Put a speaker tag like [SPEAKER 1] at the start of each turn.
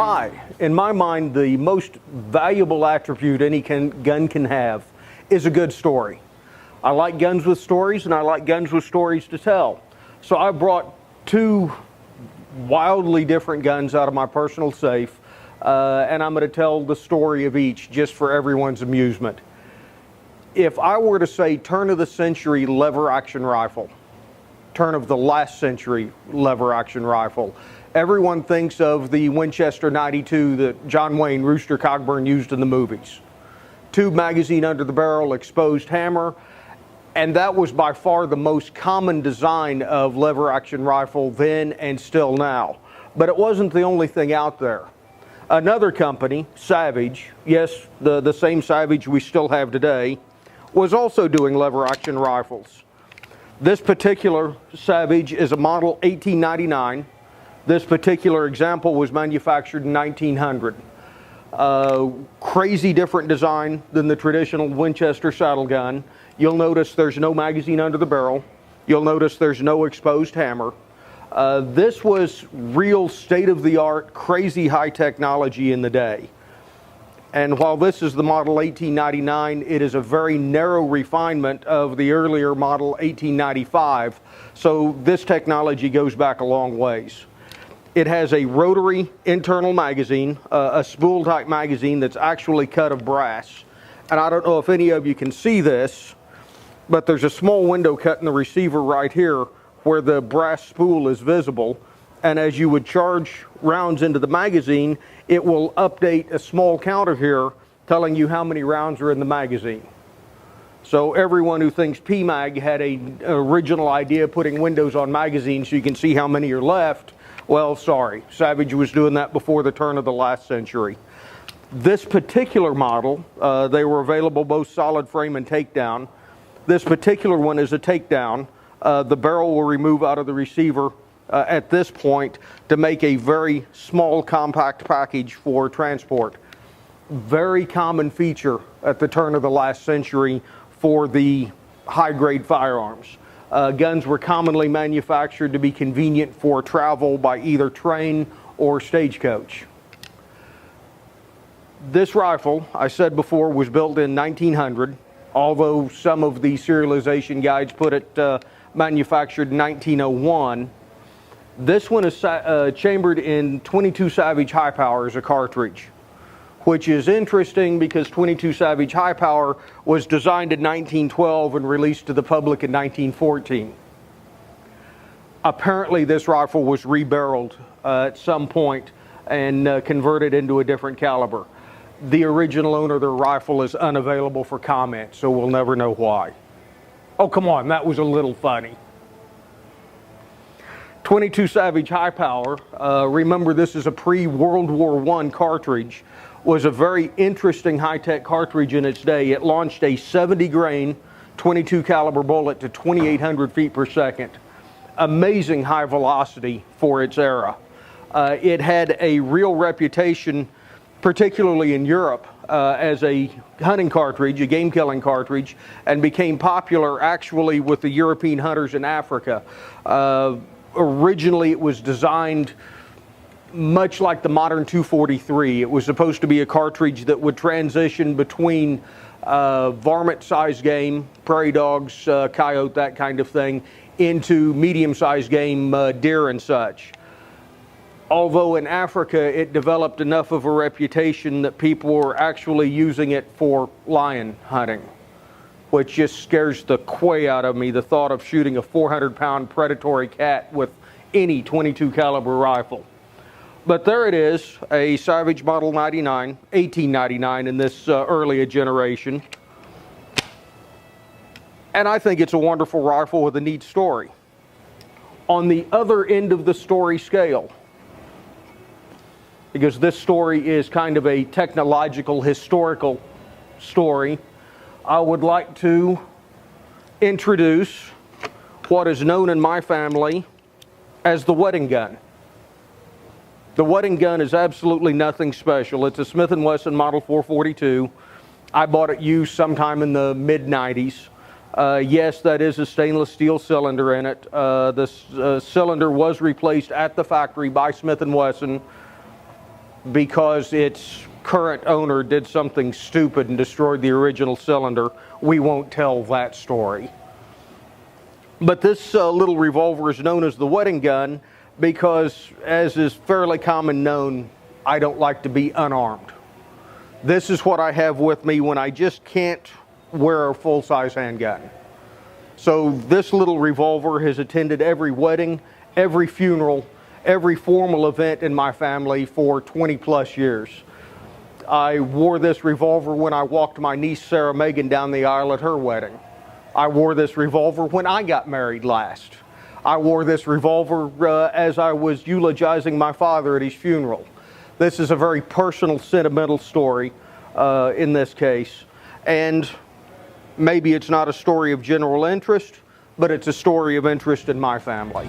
[SPEAKER 1] Hi. In my mind, the most valuable attribute any gun can have is a good story. I like guns with stories, and I like guns with stories to tell. So I brought two wildly different guns out of my personal safe, and I'm going to tell the story of each just for everyone's amusement. If I were to say turn of the century lever action rifle, turn of the last century lever action rifle, everyone thinks of the Winchester 92 that John Wayne Rooster Cogburn used in the movies. Tube magazine under the barrel, exposed hammer, and that was by far the most common design of lever action rifle then and still now. But it wasn't the only thing out there. Another company, Savage, yes, the same Savage we still have today, was also doing lever action rifles. This particular Savage is a model 1899. This particular example was manufactured in 1900. Crazy different design than the traditional Winchester saddle gun. You'll notice there's no magazine under the barrel. You'll notice there's no exposed hammer. This was real state-of-the-art, crazy high technology in the day. And while this is the model 1899, it is a very narrow refinement of the earlier model 1895. So this technology goes back a long ways. It has a rotary internal magazine, a spool type magazine that's actually cut of brass. And I don't know if any of you can see this, but there's a small window cut in the receiver right here where the brass spool is visible. And as you would charge rounds into the magazine, it will update a small counter here telling you how many rounds are in the magazine. So everyone who thinks PMag had an original idea of putting windows on magazines so you can see how many are left, well, sorry. Savage was doing that before the turn of the last century. This particular model, they were available both solid frame and takedown. This particular one is a takedown. The barrel will remove out of the receiver at this point to make a very small compact package for transport. Very common feature at the turn of the last century for the high-grade firearms. Guns were commonly manufactured to be convenient for travel by either train or stagecoach. This rifle, I said before, was built in 1900, although some of the serialization guides put it manufactured in 1901. This one is chambered in 22 Savage High Power as a cartridge, which is interesting because 22 Savage High Power was designed in 1912 and released to the public in 1914. Apparently this rifle was rebarreled at some point and converted into a different caliber. The original owner of the rifle is unavailable for comment, so we'll never know why. Oh, come on, that was a little funny. 22 Savage High Power, remember this is a pre-World War I cartridge, was a very interesting high-tech cartridge in its day. It launched a 70 grain 22 caliber bullet to 2,800 feet per second. Amazing high velocity for its era. It had a real reputation, particularly in Europe, as a hunting cartridge, a game-killing cartridge, and became popular actually with the European hunters in Africa. Originally it was designed much like the modern 243. It was supposed to be a cartridge that would transition between varmint-sized game, prairie dogs, coyote, that kind of thing, into medium-sized game, deer and such. Although in Africa it developed enough of a reputation that people were actually using it for lion hunting, which just scares the quay out of me, the thought of shooting a 400-pound predatory cat with any 22 caliber rifle. But there it is, a Savage Model 99, 1899 in this earlier generation. And I think it's a wonderful rifle with a neat story. On the other end of the story scale, because this story is kind of a technological, historical story, I would like to introduce what is known in my family as the wedding gun. The wedding gun is absolutely nothing special. It's a Smith & Wesson Model 442. I bought it used sometime in the mid-90s. Yes, that is a stainless steel cylinder in it. This cylinder was replaced at the factory by Smith & Wesson because its current owner did something stupid and destroyed the original cylinder, we won't tell that story. But this little revolver is known as the wedding gun because, as is fairly common known, I don't like to be unarmed. This is what I have with me when I just can't wear a full-size handgun. So this little revolver has attended every wedding, every funeral, every formal event in my family for 20 plus years. I wore this revolver when I walked my niece Sarah Megan down the aisle at her wedding. I wore this revolver when I got married last. I wore this revolver as I was eulogizing my father at his funeral. This is a very personal, sentimental story in this case. And maybe it's not a story of general interest, but it's a story of interest in my family.